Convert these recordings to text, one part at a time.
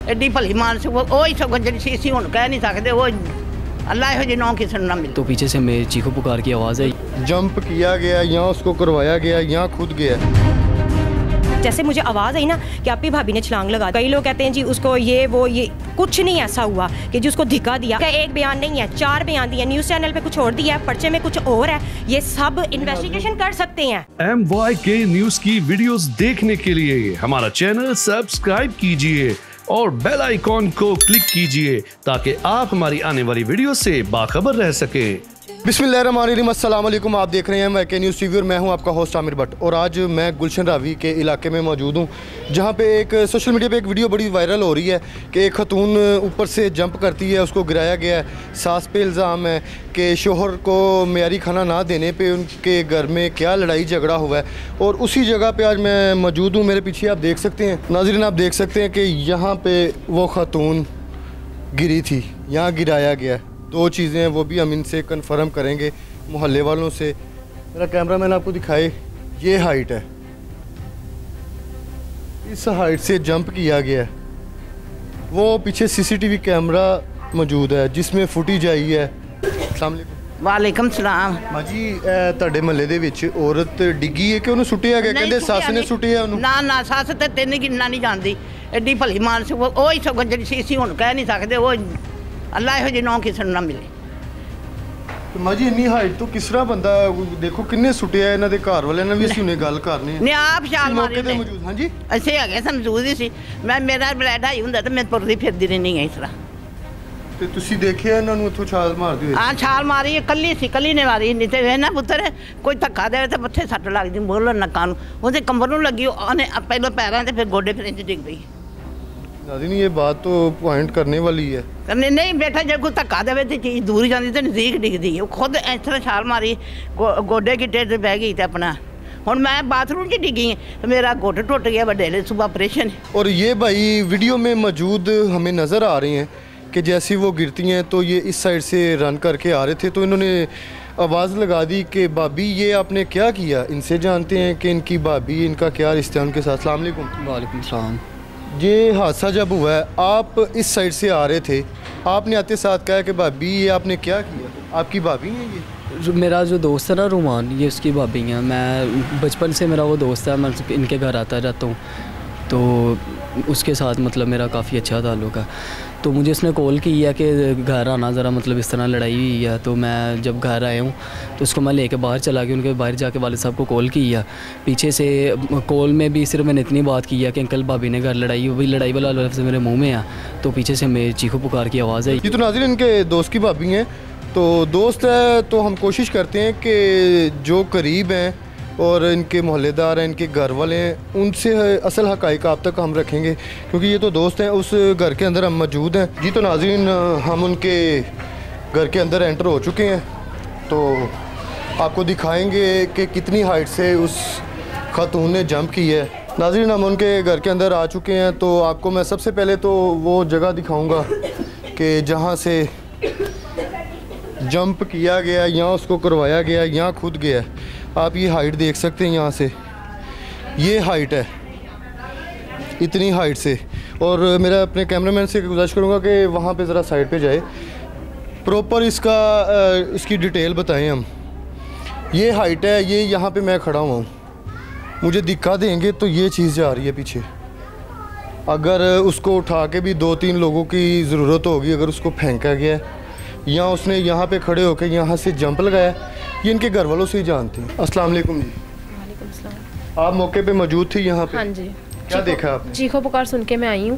एड्डी भली मानस वो ही सगों जी हुण कह नहीं सकते वो अल्लाह यो जी नौ किसी ना मिले। तो पीछे से हमें चीखो पुकार की आवाज़ आई। जंप किया गया, यहाँ उसको करवाया गया, यहाँ खुद गया। जैसे मुझे आवाज़ आई ना कि आपकी भाभी ने छलांग लगा, कई लोग कहते हैं जी उसको ये कुछ नहीं ऐसा हुआ कि जी उसको धिक्का दिया। एक बयान नहीं है, 4 बयान दिए, न्यूज़ चैनल पे कुछ और दिया है, पर्चे में कुछ और है। ये सब इन्वेस्टिगेशन कर सकते हैं। MYK न्यूज़ की वीडियोस देखने के लिए हमारा चैनल सब्सक्राइब कीजिए और बेल आइकॉन को क्लिक कीजिए ताकि आप हमारी आने वाली वीडियो से बाखबर रह सकें। बिस्मिल्लाहिर्रहमानिर्रहीम, अस्सलाम वालेकुम। आप देख रहे हैं MYK न्यूज़ टीवी और मैं हूं आपका होस्ट आमिर भट्ट। और आज मैं गुलशन रावी के इलाके में मौजूद हूं, जहां पे एक सोशल मीडिया पे एक वीडियो बड़ी वायरल हो रही है कि एक खतून ऊपर से जंप करती है, उसको गिराया गया है। सास पे इल्ज़ाम है कि शोहर को मेयारी खाना ना देने पे उनके घर में क्या लड़ाई झगड़ा हुआ है। और उसी जगह पे आज मैं मौजूद हूँ। मेरे पीछे आप देख सकते हैं, नाज़रीन आप देख सकते हैं कि यहाँ पर वो खतून गिरी थी, यहाँ गिराया गया। 2 चीज़ें हैं, वो भी हम इनसे कन्फर्म करेंगे, मोहल्ले वालों से। मेरा कैमरा मैन आपको दिखाए, ये हाइट है, इस हाइट से जंप किया गया है। वो पीछे CCTV कैमरा मौजूद है जिसमें फुटेज आई है। अस्सलाम वालेकुम सलाम। माँ जी, ਤੁਹਾਡੇ ਮਹੱਲੇ ਦੇ ਵਿੱਚ औरत डिगी है कि ਉਹਨੂੰ ਸੁੱਟਿਆ ਗਿਆ? ਕਹਿੰਦੇ ਸੱਸ ਨੇ ਸੁੱਟਿਆ ਉਹਨੂੰ। ਨਾ ਸੱਸ ਤੇ ਤੈਨੂੰ ਕਿੰਨਾ ਨਹੀਂ ਜਾਣਦੀ, ਐਡੀ ਭਲੀ ਮਾਨਸ ਉਹ ਹੀ ਸਗੋਂ ਜੀ ਹੁਣ ਕਹਿ ਨਹੀਂ ਸਕਦੇ ਉਹ अल्लाह यो जी नौ किसी ना मिले। तो माँ जी इन्नी हाइट तो किस तरह बंदा देखो किन्ने सुटिया इन्हां दे घर वाले ने भी ਅਸੀਂ ਉਹਨੇ ਗੱਲ ਕਰਨੀ ਹੈ। ਨੇ ਆਪ ਛਾਲ ਮਾਰੀ ਤੇ ਮੌਜੂਦ। ਹਾਂਜੀ ਅਸੀਂ ਹੈਗੇ ਸਾਂ ਮੌਜੂਦ ਹੀ ਸੀ। ਮੈਂ ਮੇਰਾ ਬਲੈਡ ਹਾਈ ਹੁੰਦਾ ਤੇ ਮੈਂ ਤੁਰਦੀ ਫਿਰਦੀ ਰਹਿੰਦੀ ਹਾਂ ਇਸ ਤਰ੍ਹਾਂ। ਤੇ ਤੁਸੀਂ ਦੇਖਿਆ ਇਹਨਾਂ ਨੂੰ ਇੱਥੋਂ ਛਾਲ ਮਾਰਦੇ ਹੋਏ? ਹਾਂ ਛਾਲ ਮਾਰੀ, ਇਕੱਲੀ ਸੀ, ਇਕੱਲੀ ਨੇ ਮਾਰੀ। ਨਹੀਂ ਤੇ ਵੇ ਨਾ ਪੁੱਤਰ ਕੋਈ ਧੱਕਾ ਦੇਵੇ ਤੇ ਮੱਥੇ ਸੱਟ ਲੱਗਦੀ, ਬੋਲਣ ਨੱਕਾਂ ਨੂੰ। ਉਹਦੇ ਕੰਬਰ ਨੂੰ ਲੱਗੀ, ਉਹਨੇ ਪਹਿਲਾਂ ਪੈਰਾਂ ਤੇ ਫਿਰ ਗੋਡੇ ਫਿਰ ਇੰਜ ਡਿੱਗ ਪਈ। नाज़रीन ये बात तो पॉइंट करने वाली है। करने नहीं बेटा, जब कोई धक्का देवे तो चीज़ दूर जाती तो नज़दीक डिगदी है। खुद इस तरह छाल मारी, गोडे गिट्टे से बह गई तो अपना हुण मैं बाथरूम च डिगी, मेरा गोड टुट गया, बड़े सुबह ऑपरेशन। और ये भाई वीडियो में मौजूद हमें नज़र आ रही हैं कि जैसी वो गिरती हैं तो ये इस साइड से रन करके आ रहे थे, तो इन्होंने आवाज़ लगा दी कि भाभी ये आपने क्या किया। इनसे जानते हैं कि इनकी भाभी, इनका क्या रिश्ता है उनके साथ। अस्सलाम वालेकुम। वालेकुम सलाम। ये हादसा जब हुआ है, आप इस साइड से आ रहे थे, आपने आते साथ कहा कि भाभी ये आपने क्या किया। आपकी भाभी हैं ये? मेरा जो दोस्त है ना रुमान, ये उसकी भाभी हैं। मैं बचपन से मेरा वो दोस्त है, मैं इनके घर आता रहता हूँ, तो उसके साथ मतलब मेरा काफ़ी अच्छा ताल्लुक़ है। तो मुझे उसने कॉल की है कि घर आना ज़रा, मतलब इस तरह लड़ाई हुई है। तो मैं जब घर आया हूँ तो उसको मैं लेके बाहर चला गया। उनके बाहर जाके वालिद साहब को कॉल की है। पीछे से कॉल में भी सिर्फ मैंने इतनी बात की है कि अंकल भाभी ने घर लड़ाई, वो भी लड़ाई वाला लफ्ज़ मेरे मुँह में है। तो पीछे से मेरे चीखो पुकार की आवाज़ आई। ये तो नाज़रीन इनके दोस्त की भाभी हैं। तो दोस्त है तो हम कोशिश करते हैं कि जो करीब हैं और इनके मोहल्लेदार हैं, इनके घर वाले हैं, उनसे असल हक़ाइक़ आप तक हम रखेंगे, क्योंकि ये तो दोस्त हैं। उस घर के अंदर हम मौजूद हैं। जी तो नाज़रीन हम उनके घर के अंदर एंटर हो चुके हैं, तो आपको दिखाएंगे कि कितनी हाइट से उस खातून ने जंप की है। नाज़रीन हम उनके घर के अंदर आ चुके हैं, तो आपको मैं सबसे पहले तो वो जगह दिखाऊँगा कि जहाँ से जंप किया गया, यहाँ उसको करवाया गया, यहाँ खुद गया। आप ये हाइट देख सकते हैं, यहाँ से ये हाइट है, इतनी हाइट से। और मेरा अपने कैमरामैन से गुजारिश करूँगा कि वहाँ पे ज़रा साइड पे जाए, प्रॉपर इसकी डिटेल बताएं हम। ये हाइट है, ये यहाँ पे मैं खड़ा हुआ हूँ, मुझे दिखा देंगे तो ये चीज़ जा रही है पीछे। अगर उसको उठा के भी 2-3 लोगों की ज़रूरत होगी, अगर उसको फेंका गया, या उसने यहाँ पे खड़े होकर यहाँ से जंप लगाया, ये इनके घर वालों से ही जानते हैं। अस्सलाम वालेकुम जी। वालेकुम सलाम। आप मौके पे मौजूद थी यहाँ पे? हाँ जी। क्या देखा आपने? चीखो पुकार सुन के मैं आई हूँ,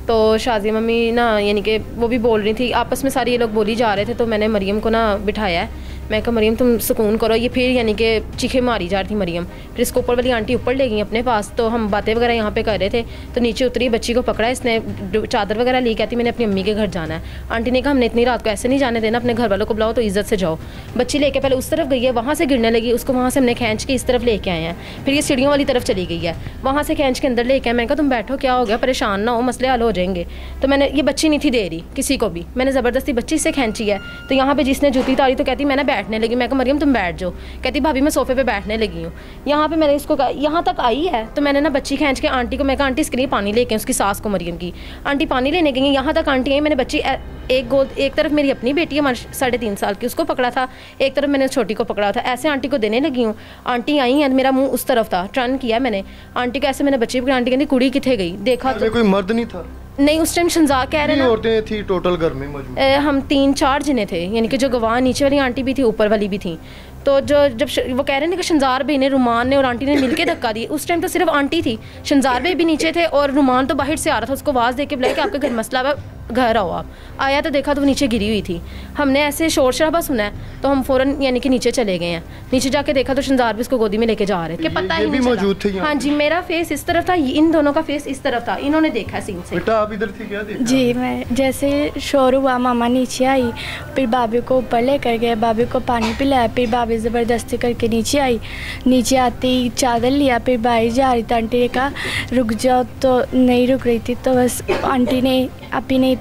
तो शाज़िया मम्मी ना यानी कि वो भी बोल रही थी, आपस में सारे ये लोग बोली जा रहे थे। तो मैंने मरियम को ना बिठाया है, मैं कहा मरियम तुम सुकून करो। ये फिर यानी कि चीखे मारी जा रही थी मरियम। फिर इसको ऊपर वाली आंटी ऊपर ले गई अपने पास, तो हम बातें वगैरह यहाँ पे कर रहे थे। तो नीचे उतरी, बच्ची को पकड़ा, इसने चादर वगैरह ली, कहती मैंने अपनी अम्मी के घर जाना है। आंटी ने कहा हमने इतनी रात को ऐसे नहीं जाने देना, अपने घर वालों को बुलाओ तो इज्जत से जाओ। बच्ची लेके पहले उस तरफ गई है, वहाँ से गिरने लगी, उसको वहाँ से हमने खींच के इस तरफ लेके आए हैं। फिर ये सीढ़ियों वाली तरफ चली गई है, वहाँ से खींच के अंदर लेके आए। मैंने कहा तुम बैठो, क्या हो गया, परेशान ना हो, मसले हल हो जाएंगे। तो मैंने, ये बच्ची नहीं थी दे रही किसी को भी, मैंने ज़बरदस्ती बच्ची से खींची है। तो यहाँ पे जिसने जूती उतारी तो कहती मैं ना बैठने लगी। मैं कहा मरियम तुम बैठ जाओ। कहती भाभी मैं सोफे पे बैठने लगी हूँ। यहाँ पे मैंने इसको कहा यहाँ तक आई है तो मैंने ना बच्ची खींच के आंटी को, मैं कहा आंटी इसके लिए पानी लेके, उसकी सास को मरियम की, आंटी पानी लेने गई। यहाँ तक आंटी आई, मैंने बच्ची एक तरफ मेरी अपनी बेटी है 3.5 साल की, उसको पकड़ा था, एक तरफ मैंने छोटी को पकड़ा था, ऐसे आंटी को देने लगी हूँ। आंटी आई हैं, मेरा मुंह उस तरफ था, टर्न किया मैंने आंटी को, ऐसे मैंने बच्ची पकड़ी। आंटी कहती कुड़ी किथे गई, देखा तो कोई मर्द नहीं था नहीं उस टाइम। शंजार कह रहे हैं औरतें थी टोटल घर में मौजूद, हम 3-4 जने थे, यानी कि जो गवाह नीचे वाली आंटी भी थी ऊपर वाली भी थी। तो जब वो कह रहे हैं कि शंजार भाई ने, रुमान ने और आंटी ने मिलके धक्का दिया। उस टाइम तो सिर्फ आंटी थी, शंजार भाई भी नीचे थे और रुमान तो बाहर से आ रहा था, उसको आवाज़ दे के बुलाया कि आपका घर मसला है, घर आओ। आप आया तो देखा तो वो नीचे गिरी हुई थी। हमने ऐसे शोर शराबा सुना है तो हम फ़ौरन यानी कि नीचे चले गए हैं। नीचे जाके देखा तो शंजार भी उसको गोदी में लेके जा रहे थे, पता ही नहीं मौजूद थे। हाँ जी, मेरा फेस इस तरफ था, इन दोनों का फेस इस तरफ था, इन्होंने देखा सीन से। बेटा आप इधर थी क्या देखा? जी, मैं जैसे शोर हुआ मामा नीचे आई, फिर भाभी को ऊपर लेकर गए, भाभी को पानी पिलाया, फिर भाभी ज़बरदस्ती करके नीचे आई। नीचे आते ही चादर लिया, फिर बाहर जा रही थी, आंटी ने कहा रुक जाओ, तो नहीं रुक रही थी, तो बस आंटी ने अपी ने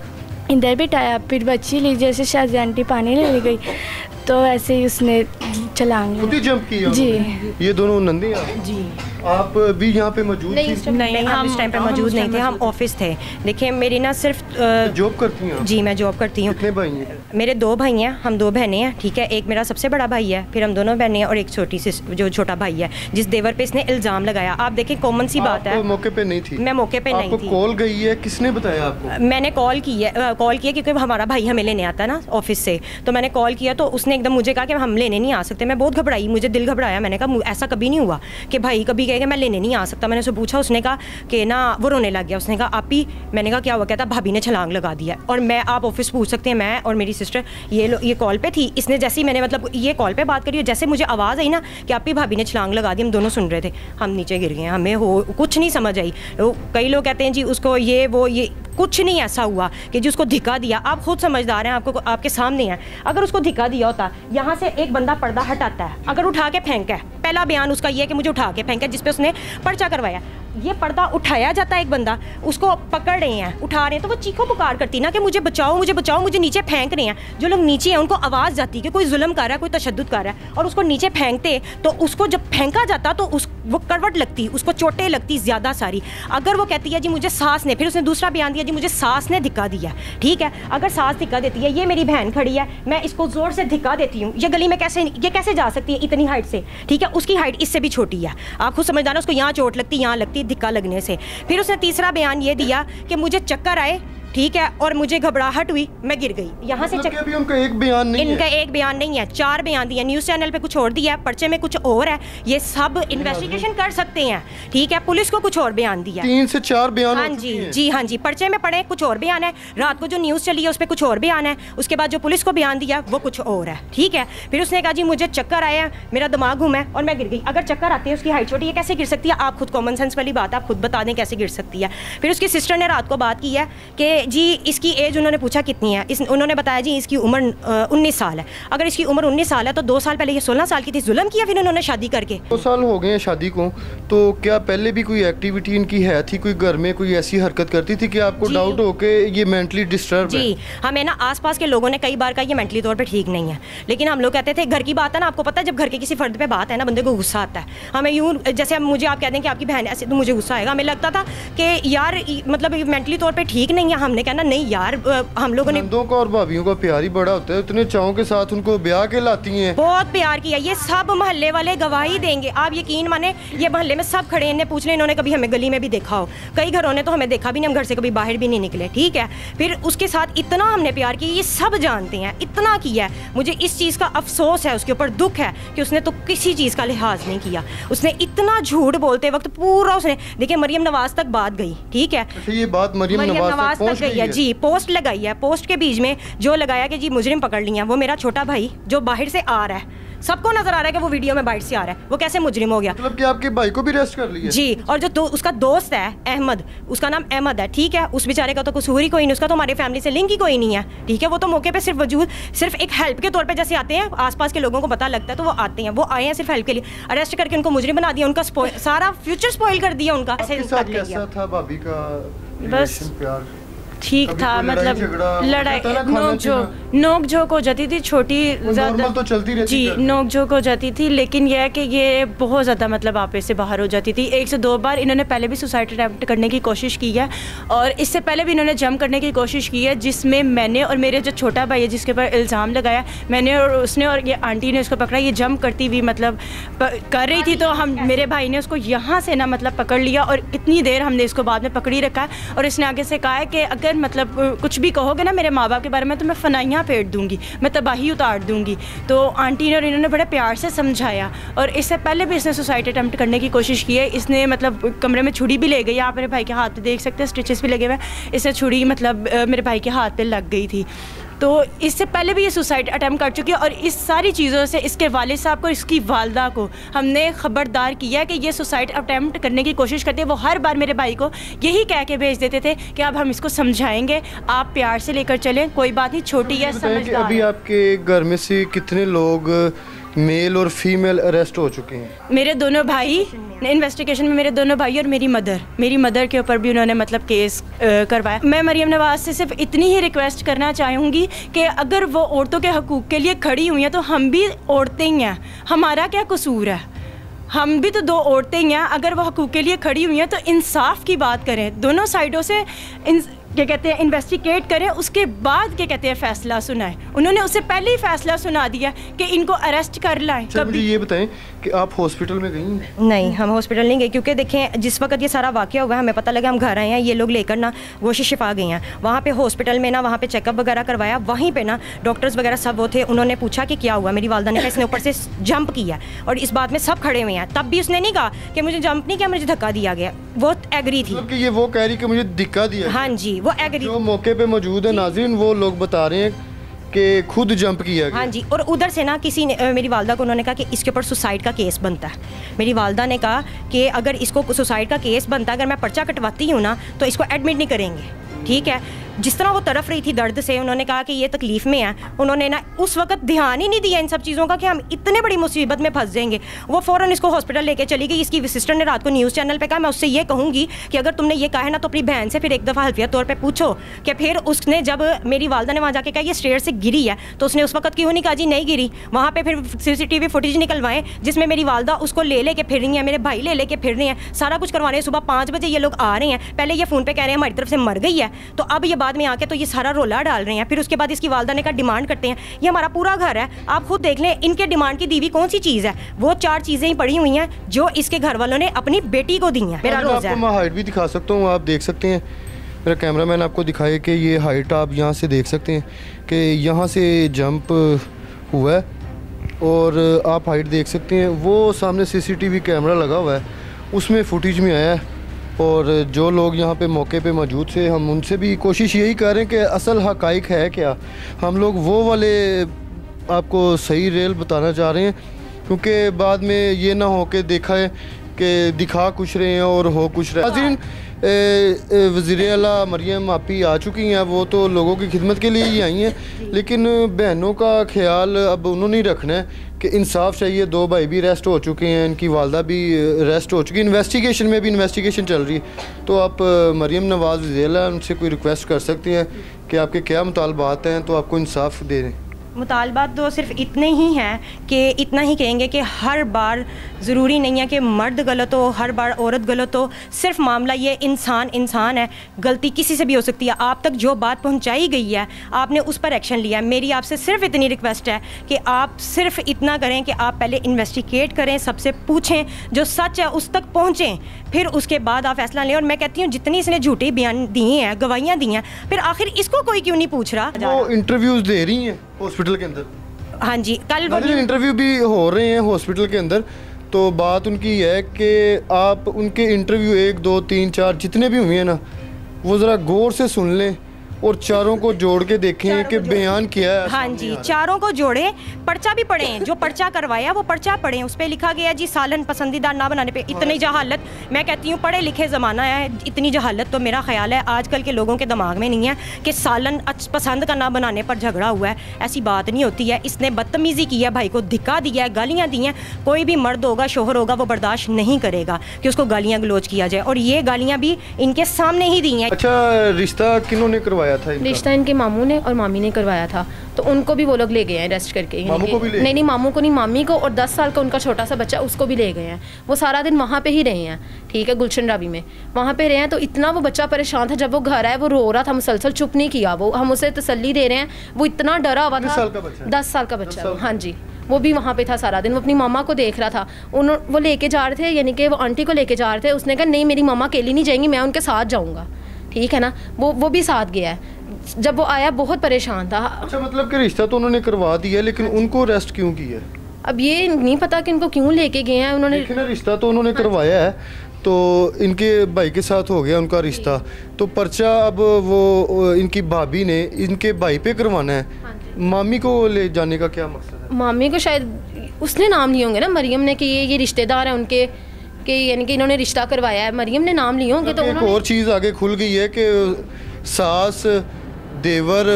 इधर बिठाया, फिर बच्ची ली, जैसे शादी आंटी पानी लेने गई तो ऐसे ही उसने छलांग जंप किया। जी, ये दोनों नंदी जी। आप भी यहाँ पे मौजूद थी? नहीं, हम इस टाइम पे मौजूद नहीं थे, हम ऑफिस थे। देखिए मेरी ना सिर्फ जॉब करती हैं? जी मैं जॉब करती हूँ। कितने भाई हैं? मेरे 2 भाई हैं, हम 2 बहनें हैं, ठीक है। एक मेरा सबसे बड़ा भाई है, फिर हम दोनों बहनें हैं और एक छोटी सी जो छोटा भाई है, जिस देवर पे इसने इल्ज़ाम लगाया। आप देखें कॉमन सी बात है। मौके पे नहीं थी? मैं मौके पे नहीं थी। कॉल गई है, किसने बताया आपको? मैंने कॉल किया क्योंकि हमारा भाई हमें लेने आता है ना ऑफिस से, तो मैंने कॉल किया तो उसने एकदम मुझे कहा कि हम लेने नहीं आ सकते। मैं बहुत घबराई, मुझे दिल घबराया। मैंने कहा ऐसा कभी नहीं हुआ कि भाई कभी कहेगा मैं लेने नहीं आ सकता। मैंने उससे पूछा, उसने कहा कि ना वो रोने लग गया। उसने कहा आप ही, मैंने कहा क्या हुआ? कहता भाभी ने छलांग लगा दिया। और मैं, आप ऑफिस पूछ सकते हैं, मैं और मेरी सिस्टर ये कॉल पे थी। इसने जैसे ही मैंने मतलब ये कॉल पे बात करी, जैसे मुझे आवाज़ आई ना कि आप ही भाभी ने छलांग लगा दी, हम दोनों सुन रहे थे, हम नीचे गिर गए। हमें कुछ नहीं समझ आई। कई लोग कहते हैं जी उसको ये कुछ नहीं ऐसा हुआ कि जी उसको धिक्का दिया। आप खुद समझदार हैं, आपको आपके सामने है। अगर उसको धिक्का दिया होता, यहाँ से एक बंदा पर्दा हटाता है, अगर उठा के फेंका है, पहला बयान उसका ये है कि मुझे उठा के फेंका, जिस पे उसने पर्चा करवाया। ये पर्दा उठाया जाता है, एक बंदा उसको पकड़ रहे हैं, उठा रहे हैं, तो वो चीखो पुकार करती ना कि मुझे बचाओ, मुझे बचाओ, मुझे नीचे फेंक रहे हैं। जो लोग नीचे हैं उनको आवाज़ जाती कि कोई जुल्म कर रहा है, कोई तशद्दुद कर रहा है, और उसको नीचे फेंकते तो उसको जब फेंका जाता तो वो करवट लगती, उसको चोटें लगती ज़्यादा सारी। अगर वो कहती है जी मुझे सास ने, फिर उसने दूसरा बयान दिया जी मुझे सास ने धिक्का दिया, ठीक है। अगर सास धिक्का देती है, ये मेरी बहन खड़ी है, मैं इसको ज़ोर से धिक्का देती हूँ, ये गली में कैसे जा सकती है इतनी हाइट से, ठीक है। उसकी हाइट इससे भी छोटी है, आप खुद समझदार, उसको यहाँ चोट लगती, यहाँ लगती धिक्का लगने से। फिर उसने तीसरा बयान ये दिया कि मुझे चक्कर आए, ठीक है, और मुझे घबराहट हुई, मैं गिर गई। यहाँ से अभी उनका एक बयान नहीं है। इनका एक बयान नहीं है, 4 बयान दिए, न्यूज़ चैनल पे कुछ और दिया है, पर्चे में कुछ और है। ये सब इन्वेस्टिगेशन कर सकते हैं, ठीक है। पुलिस को कुछ और बयान दिया, 3 से 4 बयान। हाँ जी, हाँ जी, पर्चे में पड़े कुछ और बयान है, रात को जो न्यूज़ चली है उस पर कुछ और बयान है, उसके बाद जो पुलिस को बयान दिया वो कुछ और है, ठीक है। फिर उसने कहा जी मुझे चक्कर आया, मेरा दिमाग घूमा और मैं गिर गई। अगर चक्कर आती है, उसकी हाइट छोटी है, कैसे गिर सकती है? आप खुद कॉमन सेंस वाली बात आप खुद बता दें कैसे गिर सकती है। फिर उसकी सिस्टर ने रात को बात की है कि जी इसकी एज, उन्होंने पूछा कितनी है, उन्होंने बताया जी इसकी उम्र 19 साल है। अगर इसकी उम्र 19 साल है तो 2 साल पहले ये 16 साल की थी, जुल्म किया फिर उन्होंने शादी करके। 2 साल हो गए हैं शादी को, तो क्या पहले भी कोई एक्टिविटी इनकी है थी, कोई घर में कोई ऐसी हरकत करती थी कि आपको डाउट हो के ये मेंटली डिस्टर्ब है? जी, हमें ना आसपास के लोगों ने कई बार कहा ये मेंटली तौर पे ठीक नहीं है, लेकिन हम लोग कहते थे घर की बात है ना, आपको पता है जब घर के किसी फर्द पे बात है ना, बंदे को गुस्सा आता है। हमें यूँ जैसे मुझे आप कहते हैं कि आपकी बहन ऐसे, तो मुझे गुस्सा आएगा। हमें लगता था कि यार मतलब मेंटली तौर पर ठीक नहीं है। हमने कहना नहीं यार, हम लोगों ने नंदों का और भाभियों का प्यार ही बड़ा होता है, इतने चावों के साथ उनको ब्याह के लाती हैं, बहुत प्यार किया। ये सब मोहल्ले वाले गवाही देंगे, आप यकीन माने, ये मोहल्ले में सब खड़े, इन्हें पूछ लें, इन्होंने कभी हमें गली में भी देखा हो, कई घरों ने तो हमें देखा भी नहीं, हम घर से कभी बाहर भी नहीं निकले, ठीक है। फिर उसके साथ इतना हमने प्यार किया, ये सब जानते हैं, इतना किया है। मुझे इस चीज़ का अफसोस है, उसके ऊपर दुख है कि उसने तो किसी चीज़ का लिहाज नहीं किया। उसने इतना झूठ बोलते वक्त पूरा उसने, देखिए मरियम नवाज तक बात गई, ठीक है। ये बात मरियम नवाज तक गई है जी, पोस्ट लगाई है, पोस्ट के बीच में जो लगाया कि जी मुजरिम पकड़ लिया, वो मेरा छोटा भाई जो बाहर से आ रहा है, सबको नजर आ रहा है कि वो वीडियो में बाहर से आ रहा है, वो कैसे मुजरिम हो गया। मतलब कि आपके भाई को भी अरेस्ट कर लिया? जी, और जो उसका दोस्त है अहमद, उसका नाम अहमद है, ठीक है, उस बेचारे का तो कसूर ही कोई नहीं, उसका तो हमारी फैमिली से लिंक ही कोई नहीं है, ठीक है। वो तो मौके पे सिर्फ एक हेल्प के तौर पे जैसे आते हैं, आसपास के लोगों को पता लगता है तो वो आते हैं, वो आए हैं सिर्फ हेल्प के लिए। अरेस्ट करके उनको मुजरिम बना दिया, उनका सारा फ्यूचर स्पॉइल कर दिया उनका। कैसा था भाभी का बस प्यार? ठीक कभी था, कोई लड़ाई मतलब झगड़ा लड़ाई होता है ना, खाना नोक झोंक हो जाती थी छोटी नॉर्मल तो चलती रहती जी, है। नोक झोंक हो जाती थी, लेकिन यह है कि ये बहुत ज़्यादा मतलब आपे से बाहर हो जाती थी। 1 से 2 बार इन्होंने पहले भी सुसाइड अटैम्प्ट करने की कोशिश की है, और इससे पहले भी इन्होंने जंप करने की कोशिश की है, जिसमें मैंने और मेरे जो छोटा भाई है जिसके ऊपर इल्ज़ाम लगाया, मैंने और उसने और ये आंटी ने उसको पकड़ा। ये जंप करती हुई मतलब कर रही थी, तो हम मेरे भाई ने उसको यहाँ से ना मतलब पकड़ लिया, और कितनी देर हमने इसको बाद में पकड़ी रखा है। और इसने आगे से कहा है कि अगर मतलब कुछ भी कहोगे ना मेरे माँ बाप के बारे में तो मैं फनाइयाँ फेंट दूंगी, मैं तबाही उतार दूंगी। तो आंटी ने और इन्होंने बड़े प्यार से समझाया, और इससे पहले भी इसने सुसाइड अटैम्प्ट करने की कोशिश की है। इसने मतलब कमरे में छुरी भी ले गई, आप मेरे भाई के हाथ पे देख सकते हैं, स्टिचेस भी लगे हुए हैं। इसने छुरी मतलब मेरे भाई के हाथ पे लग गई थी। तो इससे पहले भी ये सुसाइड अटैम्प्ट कर चुकी है, और इस सारी चीज़ों से इसके वालिद साहब को, इसकी वालदा को हमने ख़बरदार किया है कि ये सुसाइड अटैम्प्ट करने की कोशिश करते हैं। वो हर बार मेरे भाई को यही कह के भेज देते थे कि अब हम इसको समझाएंगे, आप प्यार से लेकर चलें, कोई बात नहीं, छोटी है, समझदार अभी है। आपके घर में से कितने लोग मेल और फीमेल अरेस्ट हो चुके हैं? मेरे दोनों भाई इन्वेस्टिगेशन में, मेरे दोनों भाई और मेरी मदर के ऊपर भी उन्होंने मतलब केस करवाया। मैं मरियम नवाज़ से सिर्फ इतनी ही रिक्वेस्ट करना चाहूँगी कि अगर वो औरतों के हकूक़ के लिए खड़ी हुई हैं तो हम भी औरतें ही हैं, हमारा क्या कसूर है? हम भी तो 2 औरतें ही हैं। अगर वो हकूक़ के लिए खड़ी हुई हैं तो इंसाफ की बात करें, दोनों साइडों से क्या कहते हैं इन्वेस्टिगेट करें, उसके बाद क्या कहते हैं फ़ैसला सुनाएं। उन्होंने उससे पहले ही फ़ैसला सुना दिया कि इनको अरेस्ट कर लाएं। मुझे ये बताएं कि आप हॉस्पिटल में गई? नहीं, हम हॉस्पिटल नहीं गए, क्योंकि देखें जिस वक्त ये सारा वाक़या हुआ है हमें पता लगा, हम घर आए हैं, ये लोग लेकर ना गोशी शिफा गए हैं। वहाँ पे हॉस्पिटल में ना वहाँ पे चेकअप वगैरह करवाया, वहीं पे ना डॉक्टर्स वगैरह सब वो थे। उन्होंने पूछा कि क्या हुआ, मेरी वालदा ने कहा इसने ऊपर से जंप किया, और इस बात में सब खड़े हुए हैं। तब भी उसने नहीं कहा कि मुझे जंप नहीं किया, मुझे धक्का दिया गया, वो एग्री थी। मतलब कि ये वो कह रही कि मुझे धक्का दिया? हाँ जी, वो एग्री। जो मौके पे मौजूद है नाज़रीन, वो लोग बता रहे हैं कि खुद जंप किया गया। हाँ जी, और उधर से ना किसी ने मेरी वालदा को उन्होंने कहा कि इसके ऊपर सुसाइड का केस बनता है। मेरी वालदा ने कहा कि अगर इसको सुसाइड का केस बनता है, अगर मैं पर्चा कटवाती हूँ ना तो इसको एडमिट नहीं करेंगे। ठीक है, जिस तरह वो तड़फ रही थी दर्द से, उन्होंने कहा कि ये तकलीफ़ में है, उन्होंने ना उस वक्त ध्यान ही नहीं दिया इन सब चीज़ों का कि हम इतने बड़ी मुसीबत में फंस जाएंगे। वो फ़ौरन इसको हॉस्पिटल लेके चली गई। इसकी सिस्टर ने रात को न्यूज़ चैनल पे कहा, मैं उससे ये कहूँगी कि अगर तुमने ये कहा है ना तो अपनी बहन से फिर एक दफ़ा हल्फिया तौर पर पूछो कि फिर उसने जब मेरी वालदा ने वहाँ जाके कहा ये स्टेयर से गिरी है, तो उसने उस वक्त क्यों नहीं कहा जी नहीं गिरी। वहाँ पर फिर CCTV फुटेज निकलवाएं जिसमें मेरी वालदा उसको ले के फिर रही है, मेरे भाई ले के फिर रहे हैं, सारा कुछ करवाने। सुबह 5 बजे ये लोग आ रहे हैं, पहले ये फ़ोन पर कह रहे हैं हमारी तरफ से मर गई है, तो अब ये बाद में आके तो ये सारा रोला डाल रहे हैं। फिर उसके बाद इसकी वालदा ने कहा डिमांड करते हैं, ये हमारा पूरा घर है, आप खुद देख लें इनके डिमांड की दीवी कौन सी चीज़ है। वो 4 चीज़ें ही पड़ी हुई हैं जो इसके घर वालों ने अपनी बेटी को दी हैं। मेरा रोज़ा है, मैं हाइट भी दिखा सकता हूँ, आप देख सकते हैं, मेरा कैमरामैन आपको दिखाए कि ये हाइट आप यहाँ से देख सकते हैं कि यहाँ से जंप हुआ है, और आप हाइट देख सकते हैं। वो सामने CCTV कैमरा लगा हुआ है, उसमें फुटेज में आया है, और जो लोग यहाँ पे मौके पे मौजूद थे हम उनसे भी कोशिश यही कर रहे हैं कि असल हकाइक है क्या। हम लोग वो वाले आपको सही रेल बताना चाह रहे हैं, क्योंकि बाद में ये ना हो के देखा है कि दिखा कुछ रहे हैं और हो कुछ रहे हैं। वज़ीर आला मरियम आपी आ चुकी हैं, वो तो लोगों की खिदमत के लिए ही आई हैं, लेकिन बहनों का ख्याल अब उन्होंने ही रखना है कि इंसाफ चाहिए। 2 भाई भी अरेस्ट हो चुके हैं, इनकी वालदा भी अरेस्ट हो चुकी है, इन्वेस्टिगेशन में भी इन्वेस्टिगेशन चल रही है। तो आप मरियम नवाज़ वज़ीर आला उनसे कोई रिक्वेस्ट कर सकते हैं कि आपके क्या मुतालबात हैं, तो आपको इंसाफ दे दें। मुतालबात तो सिर्फ इतने ही हैं कि इतना ही कहेंगे कि हर बार ज़रूरी नहीं है कि मर्द गलत हो, हर बार औरत गलत हो। सिर्फ मामला ये इंसान है, गलती किसी से भी हो सकती है। आप तक जो बात पहुंचाई गई है आपने उस पर एक्शन लिया है। मेरी आपसे सिर्फ इतनी रिक्वेस्ट है कि आप सिर्फ इतना करें कि आप पहले इन्वेस्टिगेट करें, सबसे पूछें, जो सच है उस तक पहुँचें, फिर उसके बाद आप फैसला लें। और मैं कहती हूँ जितनी इसने झूठे बयान दिए हैं, गवाहियाँ दी हैं, फिर आखिर इसको कोई क्यों नहीं पूछ रहा। वो इंटरव्यूज़ दे रही हैं हॉस्पिटल के अंदर? हाँ जी, कल इंटरव्यू भी हो रहे हैं हॉस्पिटल के अंदर। तो बात उनकी है कि आप उनके इंटरव्यू 1 2 3 4 जितने भी हुए हैं ना, वो ज़रा गौर से सुन लें और चारों को जोड़ के देखें कि बयान किया है। हाँ जी, चारों को जोड़े, पर्चा भी पढ़ें, जो पर्चा करवाया वो पर्चा पढ़ें, उस पर लिखा गया जी सालन पसंदीदा ना बनाने पे। इतनी जहालत, मैं कहती हूँ पढ़े लिखे ज़माना है, इतनी जहालत तो मेरा ख्याल है आजकल के लोगों के दिमाग में नहीं है कि सालन पसंद का ना बनाने पर झगड़ा हुआ है। ऐसी बात नहीं होती है। इसने बदतमीज़ी की है, भाई को धिक्का दिया है, गालियाँ दी हैं। कोई भी मर्द होगा, शोहर होगा, वो बर्दाश्त नहीं करेगा कि उसको गालियाँ गलोच किया जाए, और ये गालियाँ भी इनके सामने ही दी हैं। अच्छा, रिश्ता किन्होंने करवाया था? रिश्ता इनके मामू ने और मामी ने करवाया था, तो उनको भी वो लोग ले गए हैं अरेस्ट करके। मामू को भी ले? नहीं, मामू को नहीं, मामी को, और 10 साल का उनका छोटा सा बच्चा उसको भी ले गए हैं। वो सारा दिन वहाँ पे ही रहे हैं, ठीक है, गुलशन रावी में वहाँ पे रहे हैं। तो इतना वो बच्चा परेशान था, जब वो घर आया वो रो रहा था मुसलसल, चुप नहीं किया वो। हम उसे तसल्ली दे रहे हैं, वो इतना डरा हुआ था। 10 साल का बच्चा, हाँ जी, वो भी वहाँ पे था सारा दिन, वो अपनी मामा को देख रहा था। वो लेके जा रहे थे, यानी कि वो आंटी को लेके जा रहे थे। उसने कहा नहीं, मेरी मामा अकेली नहीं जाएंगी, मैं उनके साथ जाऊँगा, ठीक है ना। वो भी साथ गया है। जब वो आया बहुत परेशान था। अच्छा, मतलब कि रिश्ता तो उन्होंने करवा दिया, लेकिन उनको अरेस्ट क्यों किया? अब ये नहीं पता कि इनको क्यों लेके गए हैं उन्होंने। देखिए ना, रिश्ता तो उन्होंने करवाया है, तो इनके भाई के साथ हो गया उनका रिश्ता, तो पर्चा अब वो इनकी भाभी ने इनके भाई पे करवाना है। मामी को ले जाने का क्या मकसद है? मामी को शायद उसने नाम लिए होंगे ना, मरियम ने, कि ये रिश्तेदार है उनके, कि यानी कि इन्होंने रिश्ता करवाया है, मरियम ने नाम लिए होंगे। तो एक और चीज़ आगे खुल गई है कि सास, देवर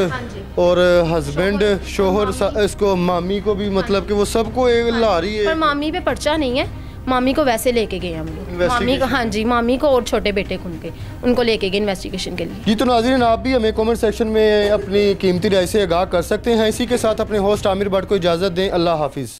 और हस्बैंड, शोहर, इसको मामी को भी, मतलब कि वो सबको एक ला रही है। पर मामी पे पर्चा नहीं है, मामी को वैसे लेके गए हम लोग, मामी को, हाँ जी, मामी को और छोटे बेटे को उनको लेके गए इन्वेस्टिगेशन के लिए। जी, तो नाज़रीन, आप भी हमें कमेंट सेक्शन में अपनी कीमती राय से आगाह कर सकते हैं। इसी के साथ अपने होस्ट आमिर भट्ट को इजाज़त दें। अल्लाह हाफिज़।